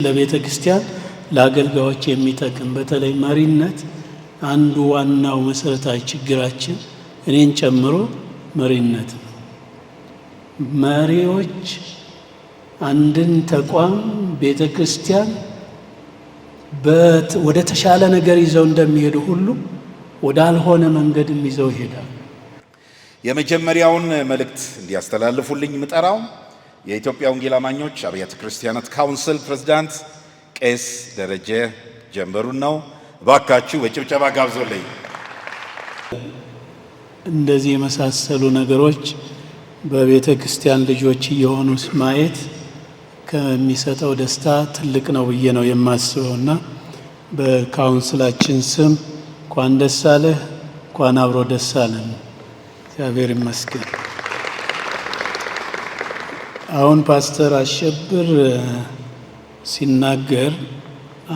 ለቤተ ክርስቲያን ለአገልጋዮች የሚጠቅም በተለይ መሪነት አንዱ ዋናው መሰረታዊ ችግራችን እኔን ጨምሮ መሪነት ነው። መሪዎች አንድን ተቋም ቤተ ክርስቲያን ወደ ተሻለ ነገር ይዘው እንደሚሄዱ ሁሉ ወዳልሆነ መንገድም ይዘው ይሄዳሉ። የመጀመሪያውን መልእክት እንዲያስተላልፉልኝ ምጠራው የኢትዮጵያ ወንጌል አማኞች አብያተ ክርስቲያናት ካውንስል ፕሬዝዳንት ቄስ ደረጀ ጀንበሩን ነው። እባካችሁ በጭብጨባ ጋብዞልኝ። እንደዚህ የመሳሰሉ ነገሮች በቤተ ክርስቲያን ልጆች እየሆኑ ማየት ከሚሰጠው ደስታ ትልቅ ነው ብዬ ነው የማስበውና በካውንስላችን ስም እንኳን ደስ አለህ፣ እንኳን አብሮ ደስ አለን። እግዚአብሔር ይመስገን። አሁን ፓስተር አሸብር ሲናገር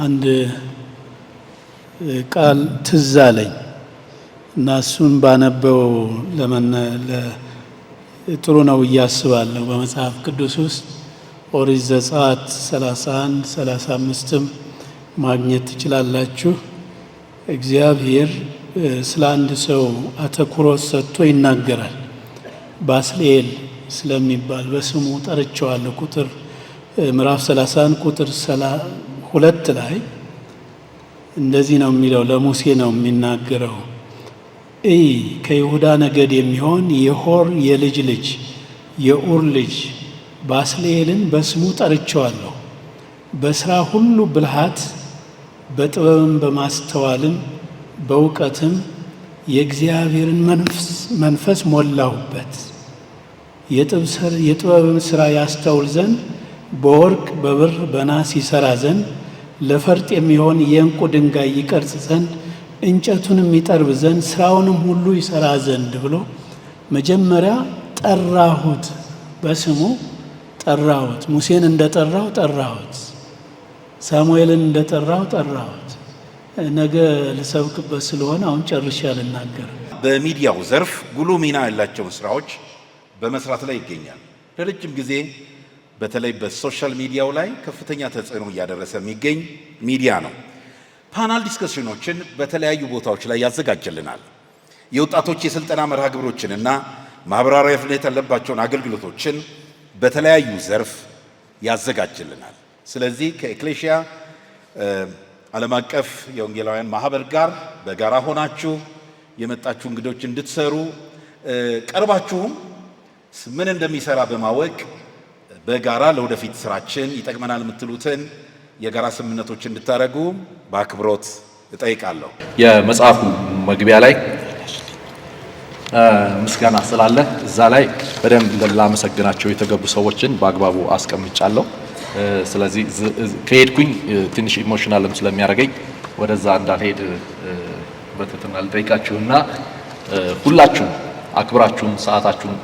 አንድ ቃል ትዝ አለኝ እና እሱን ባነበው ጥሩ ነው ብዬ አስባለሁ። በመጽሐፍ ቅዱስ ውስጥ ኦሪት ዘጸአት 31 35ም ማግኘት ትችላላችሁ። እግዚአብሔር ስለ አንድ ሰው አተኩሮት ሰጥቶ ይናገራል። ባስልኤል ስለሚባል በስሙ ጠርቼዋለሁ። ቁጥር ምዕራፍ 31 ቁጥር 2 ላይ እንደዚህ ነው የሚለው። ለሙሴ ነው የሚናገረው። ከይሁዳ ነገድ የሚሆን የሆር የልጅ ልጅ የኡር ልጅ ባስልኤልን በስሙ ጠርቼዋለሁ። በሥራ ሁሉ ብልሃት፣ በጥበብም በማስተዋልም በእውቀትም የእግዚአብሔርን መንፈስ ሞላሁበት። የጥበብን ሥራ ያስተውል ዘንድ በወርቅ በብር በናስ ይሠራ ዘንድ ለፈርጥ የሚሆን የዕንቁ ድንጋይ ይቀርጽ ዘንድ እንጨቱንም ይጠርብ ዘንድ ሥራውንም ሁሉ ይሠራ ዘንድ ብሎ መጀመሪያ ጠራሁት፣ በስሙ ጠራሁት። ሙሴን እንደጠራው ጠራሁት፣ ሳሙኤልን እንደጠራው ጠራሁት። ነገ ልሰብክበት ስለሆነ አሁን ጨርሼ አልናገርም። በሚዲያው ዘርፍ ጉልህ ሚና ያላቸውን ስራዎች በመስራት ላይ ይገኛል። ለረጅም ጊዜ በተለይ በሶሻል ሚዲያው ላይ ከፍተኛ ተጽዕኖ እያደረሰ የሚገኝ ሚዲያ ነው። ፓናል ዲስከሽኖችን በተለያዩ ቦታዎች ላይ ያዘጋጅልናል። የወጣቶች የስልጠና መርሃ ግብሮችንና ማህበራዊነት ያለባቸውን አገልግሎቶችን በተለያዩ ዘርፍ ያዘጋጅልናል። ስለዚህ ከኤክሌሽያ ዓለም አቀፍ የወንጌላውያን ማህበር ጋር በጋራ ሆናችሁ የመጣችሁ እንግዶች እንድትሰሩ ቀርባችሁም ምን እንደሚሰራ በማወቅ በጋራ ለወደፊት ስራችን ይጠቅመናል የምትሉትን የጋራ ስምምነቶች እንድታደርጉ በአክብሮት እጠይቃለሁ። የመጽሐፉ መግቢያ ላይ ምስጋና ስላለ እዛ ላይ በደንብ ላመሰግናቸው የተገቡ ሰዎችን በአግባቡ አስቀምጫለሁ። ስለዚህ ከሄድኩኝ ትንሽ ኢሞሽናልም ስለሚያደርገኝ ወደዛ እንዳልሄድ በትህትና ልጠይቃችሁና ሁላችሁም አክብራችሁን ሰዓታችሁን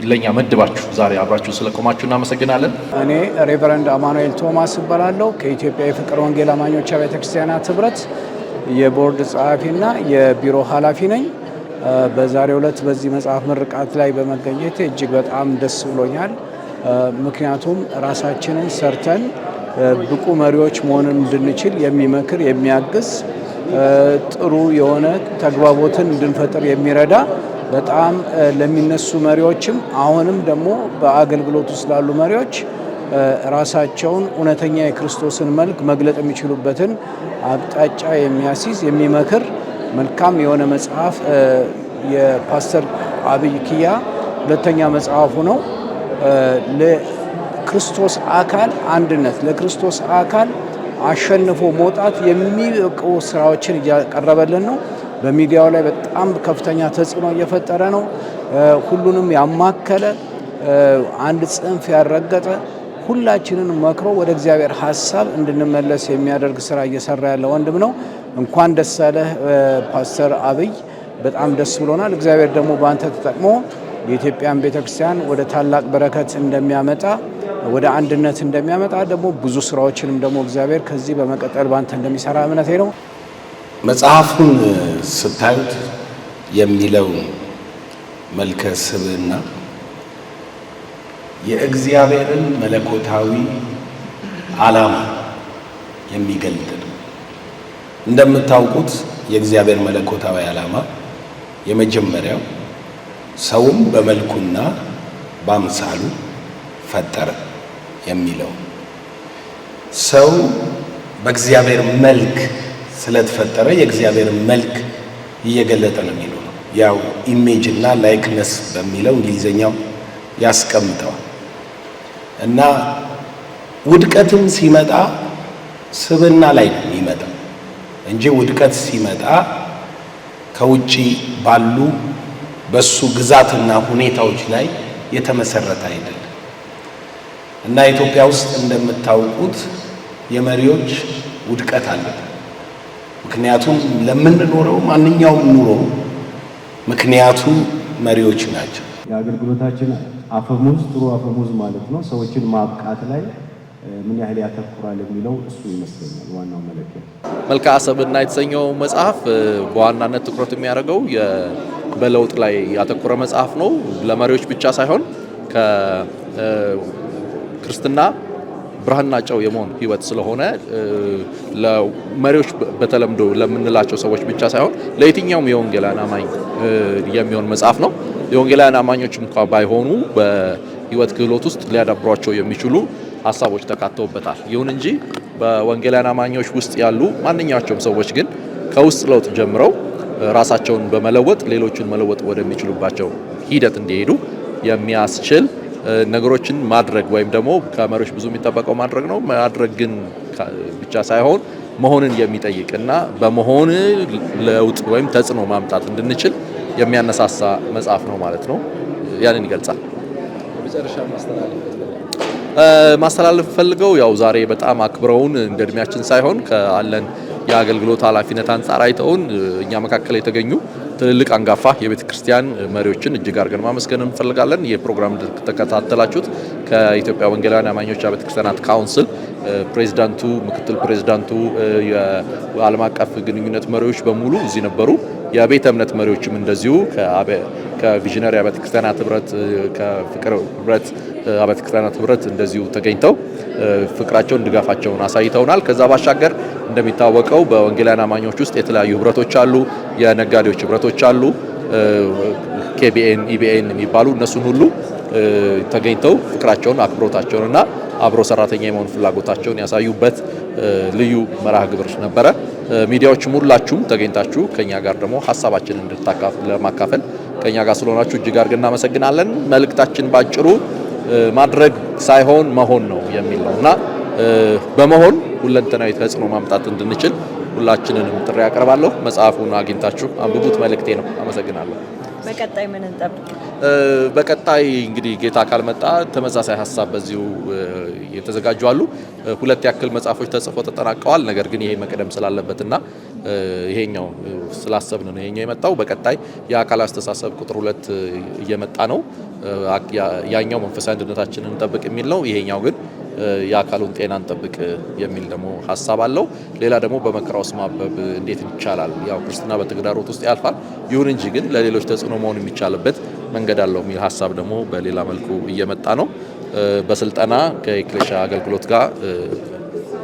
ለኛ መድባችሁ ዛሬ አብራችሁ ስለቆማችሁ እናመሰግናለን። እኔ ሬቨረንድ አማኑኤል ቶማስ እባላለሁ። ከኢትዮጵያ የፍቅር ወንጌል አማኞች አብያተ ክርስቲያናት ህብረት የቦርድ ጸሐፊና የቢሮ ኃላፊ ነኝ። በዛሬው ዕለት በዚህ መጽሐፍ ምርቃት ላይ በመገኘት እጅግ በጣም ደስ ብሎኛል። ምክንያቱም ራሳችንን ሰርተን ብቁ መሪዎች መሆን እንድንችል የሚመክር የሚያግዝ ጥሩ የሆነ ተግባቦትን እንድንፈጥር የሚረዳ በጣም ለሚነሱ መሪዎችም አሁንም ደግሞ በአገልግሎት ውስጥ ላሉ መሪዎች ራሳቸውን እውነተኛ የክርስቶስን መልክ መግለጥ የሚችሉበትን አቅጣጫ የሚያስይዝ የሚመክር መልካም የሆነ መጽሐፍ የፓስተር አብይ ኪያ ሁለተኛ መጽሐፉ ነው። ለክርስቶስ አካል አንድነት፣ ለክርስቶስ አካል አሸንፎ መውጣት የሚበቁ ስራዎችን እያቀረበልን ነው። በሚዲያው ላይ በጣም ከፍተኛ ተጽዕኖ እየፈጠረ ነው። ሁሉንም ያማከለ አንድ ጽንፍ ያረገጠ ሁላችንን መክሮ ወደ እግዚአብሔር ሐሳብ እንድንመለስ የሚያደርግ ስራ እየሰራ ያለ ወንድም ነው። እንኳን ደስ አለህ ፓስተር አብይ፣ በጣም ደስ ብሎናል። እግዚአብሔር ደግሞ በአንተ ተጠቅሞ የኢትዮጵያን ቤተክርስቲያን ወደ ታላቅ በረከት እንደሚያመጣ፣ ወደ አንድነት እንደሚያመጣ ደግሞ ብዙ ስራዎችንም ደግሞ እግዚአብሔር ከዚህ በመቀጠል በአንተ እንደሚሰራ እምነቴ ነው። መጽሐፉን ስታዩት የሚለው መልከ ስብዕና የእግዚአብሔርን መለኮታዊ ዓላማ የሚገልጥ ነው። እንደምታውቁት የእግዚአብሔር መለኮታዊ ዓላማ የመጀመሪያው ሰውም በመልኩና በአምሳሉ ፈጠረ የሚለው ሰው በእግዚአብሔር መልክ ስለተፈጠረ የእግዚአብሔር መልክ እየገለጠ ነው የሚለው ነው። ያው ኢሜጅ እና ላይክነስ በሚለው እንግሊዘኛው ያስቀምጠዋል። እና ውድቀትም ሲመጣ ስብዕና ላይ ነው የሚመጣው እንጂ ውድቀት ሲመጣ ከውጪ ባሉ በሱ ግዛትና ሁኔታዎች ላይ የተመሰረተ አይደለም። እና ኢትዮጵያ ውስጥ እንደምታውቁት የመሪዎች ውድቀት አለ። ምክንያቱም ለምንኖረው ማንኛውም ኑሮ ምክንያቱ መሪዎች ናቸው። የአገልግሎታችን አፈሙዝ ጥሩ አፈሙዝ ማለት ነው ሰዎችን ማብቃት ላይ ምን ያህል ያተኩራል የሚለው እሱ ይመስለኛል ዋናው መለኪያ። መልክዓ ሰብዕና የተሰኘው መጽሐፍ በዋናነት ትኩረት የሚያደርገው በለውጥ ላይ ያተኮረ መጽሐፍ ነው። ለመሪዎች ብቻ ሳይሆን ከክርስትና ብርሃንና ጨው የመሆን ህይወት ስለሆነ ለመሪዎች በተለምዶ ለምንላቸው ሰዎች ብቻ ሳይሆን ለየትኛውም የወንጌላውያን አማኝ የሚሆን መጽሐፍ ነው። የወንጌላውያን አማኞች እንኳን ባይሆኑ በህይወት ክህሎት ውስጥ ሊያዳብሯቸው የሚችሉ ሀሳቦች ተካተውበታል። ይሁን እንጂ በወንጌላውያን አማኞች ውስጥ ያሉ ማንኛቸውም ሰዎች ግን ከውስጥ ለውጥ ጀምረው ራሳቸውን በመለወጥ ሌሎችን መለወጥ ወደሚችሉባቸው ሂደት እንዲሄዱ የሚያስችል ነገሮችን ማድረግ ወይም ደግሞ ከመሪዎች ብዙ የሚጠበቀው ማድረግ ነው። ማድረግ ግን ብቻ ሳይሆን መሆንን የሚጠይቅና በመሆን ለውጥ ወይም ተጽዕኖ ማምጣት እንድንችል የሚያነሳሳ መጽሐፍ ነው ማለት ነው። ያንን ይገልጻል። በመጨረሻ ማስተላለፍ ፈልገው ያው ዛሬ በጣም አክብረውን እንደ እድሜያችን ሳይሆን ካለን የአገልግሎት ኃላፊነት አንጻር አይተውን እኛ መካከል የተገኙ ትልልቅ አንጋፋ የቤተ ክርስቲያን መሪዎችን እጅግ አድርገን ማመስገን እንፈልጋለን። ይህ ፕሮግራም እንደተከታተላችሁት ከኢትዮጵያ ወንጌላውያን አማኞች ቤተ ክርስቲያናት ካውንስል ፕሬዝዳንቱ፣ ምክትል ፕሬዝዳንቱ፣ የዓለም አቀፍ ግንኙነት መሪዎች በሙሉ እዚህ ነበሩ። የቤተ እምነት መሪዎችም እንደዚሁ ከቪዥነሪ አብያተ ክርስቲያናት ህብረት፣ ከፍቅር ህብረት አብያተ ክርስቲያናት ህብረት እንደዚሁ ተገኝተው ፍቅራቸውን ድጋፋቸውን አሳይተውናል። ከዛ ባሻገር እንደሚታወቀው በወንጌላውያን አማኞች ውስጥ የተለያዩ ህብረቶች አሉ፣ የነጋዴዎች ህብረቶች አሉ፣ ኬቢኤን፣ ኢቢኤን የሚባሉ እነሱን ሁሉ ተገኝተው ፍቅራቸውን አክብሮታቸውንና አብሮ ሰራተኛ የመሆን ፍላጎታቸውን ያሳዩበት ልዩ መርሃ ግብር ነበረ። ሚዲያዎችም ሁላችሁም ተገኝታችሁ ከኛ ጋር ደግሞ ሀሳባችንን ለማካፈል ከኛ ጋር ስለሆናችሁ እጅግ አድርገን እናመሰግናለን። መልእክታችን ባጭሩ ማድረግ ሳይሆን መሆን ነው የሚል ነውና በመሆን ሁለንተናዊ ተጽዕኖ ማምጣት እንድንችል ሁላችንንም ጥሪ ያቀርባለሁ። መጽሐፉን አግኝታችሁ አንብቡት መልእክቴ ነው። አመሰግናለሁ። በቀጣይ ምን እንጠብቅ? በቀጣይ እንግዲህ ጌታ ካልመጣ ተመሳሳይ ሀሳብ በዚሁ የተዘጋጁ አሉ። 2 ያክል መጽሐፎች ተጽፎ ተጠናቀዋል። ነገር ግን ይሄ መቅደም ስላለበትና ይሄኛው ስላሰብን ነው ይሄኛው የመጣው። በቀጣይ የአካል አስተሳሰብ ቁጥር 2 እየመጣ ነው። ያኛው መንፈሳዊ አንድነታችንን እንጠብቅ የሚል ነው። ይሄኛው ግን የአካሉን ጤና እንጠብቅ የሚል ደግሞ ሀሳብ አለው። ሌላ ደግሞ በመከራ ውስጥ ማበብ እንዴት ይቻላል? ያው ክርስትና በተግዳሮት ውስጥ ያልፋል። ይሁን እንጂ ግን ለሌሎች ተጽዕኖ መሆን የሚቻልበት መንገድ አለው የሚል ሀሳብ ደግሞ በሌላ መልኩ እየመጣ ነው። በስልጠና ከኤክሌሻ አገልግሎት ጋር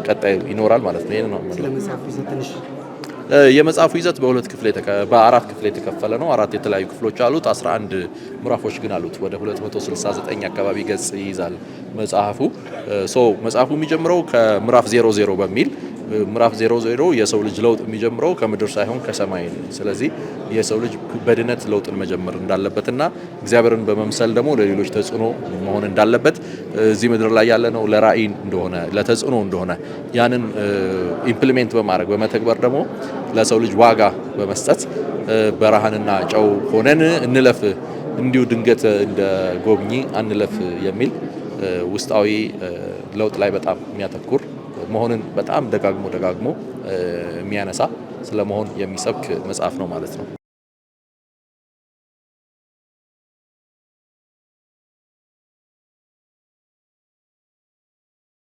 ቀጣይ ይኖራል ማለት ነው። ይሄን ነው የመጽሐፉ ይዘት በ4 ክፍል የተከፈለ ነው። 4 የተለያዩ ክፍሎች አሉት። 11 ምዕራፎች ግን አሉት። ወደ 269 አካባቢ ገጽ ይይዛል መጽሐፉ። መጽሐፉ የሚጀምረው ከምዕራፍ 00 በሚል ምዕራፍ 00 የሰው ልጅ ለውጥ የሚጀምረው ከምድር ሳይሆን ከሰማይ ነው። ስለዚህ የሰው ልጅ በድነት ለውጥን መጀመር እንዳለበትና እግዚአብሔርን በመምሰል ደግሞ ለሌሎች ተጽዕኖ መሆን እንዳለበት እዚህ ምድር ላይ ያለነው ለራእይ እንደሆነ ለተጽዕኖ እንደሆነ ያንን ኢምፕሊሜንት በማድረግ በመተግበር ደግሞ ለሰው ልጅ ዋጋ በመስጠት ብርሃንና ጨው ሆነን እንለፍ፣ እንዲሁ ድንገት እንደ ጎብኚ አንለፍ የሚል ውስጣዊ ለውጥ ላይ በጣም የሚያተኩር መሆንን በጣም ደጋግሞ የሚያነሳ ስለመሆን የሚሰብክ መጽሐፍ ነው ማለት ነው።